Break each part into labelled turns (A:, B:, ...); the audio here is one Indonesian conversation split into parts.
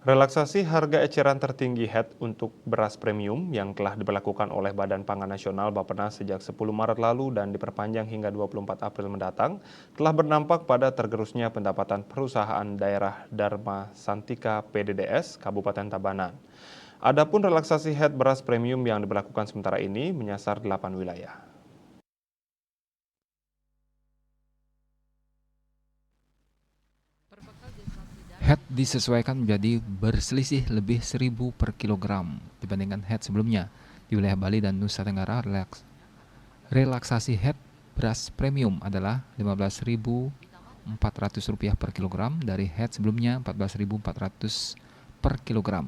A: Relaksasi harga eceran tertinggi HET untuk beras premium yang telah diberlakukan oleh Badan Pangan Nasional Bappenas sejak 10 Maret lalu dan diperpanjang hingga 24 April mendatang telah berdampak pada tergerusnya pendapatan perusahaan daerah Dharma Santika PDDS Kabupaten Tabanan. Adapun relaksasi HET beras premium yang diberlakukan sementara ini menyasar 8 wilayah.
B: HET disesuaikan menjadi berselisih lebih 1.000 per kilogram dibandingkan HET sebelumnya. Di wilayah Bali dan Nusa Tenggara, relaksasi HET beras premium adalah Rp15.400 per kilogram dari HET sebelumnya Rp14.400 per kilogram.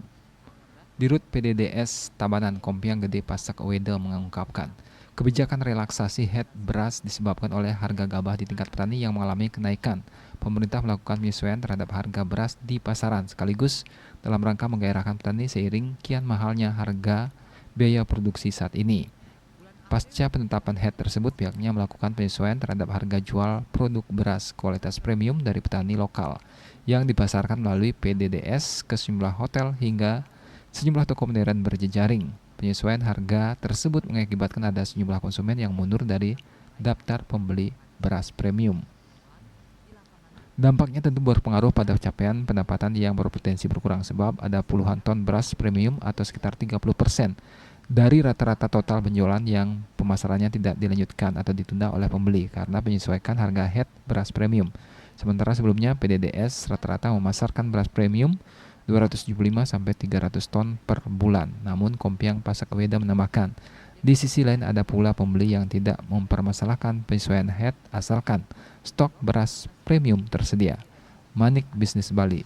B: Dirut PDDS Tabanan Kompiang Gede Pasak Owede mengungkapkan, kebijakan relaksasi HET beras disebabkan oleh harga gabah di tingkat petani yang mengalami kenaikan. Pemerintah melakukan penyesuaian terhadap harga beras di pasaran sekaligus dalam rangka menggairahkan petani seiring kian mahalnya harga biaya produksi saat ini. Pasca penetapan HET tersebut, pihaknya melakukan penyesuaian terhadap harga jual produk beras kualitas premium dari petani lokal yang dipasarkan melalui PDDS ke sejumlah hotel hingga sejumlah toko modern berjejaring. Penyesuaian harga tersebut mengakibatkan ada sejumlah konsumen yang mundur dari daftar pembeli beras premium. Dampaknya tentu berpengaruh pada capaian pendapatan yang berpotensi berkurang sebab ada puluhan ton beras premium atau sekitar 30% dari rata-rata total penjualan yang pemasarannya tidak dilanjutkan atau ditunda oleh pembeli karena penyesuaian harga HET beras premium. Sementara sebelumnya PDDS rata-rata memasarkan beras premium 275 sampai 300 ton per bulan. Namun Kompiang Pasak Weda menambahkan, di sisi lain ada pula pembeli yang tidak mempermasalahkan penyesuaian HET asalkan stok beras premium tersedia. Manik Bisnis Bali.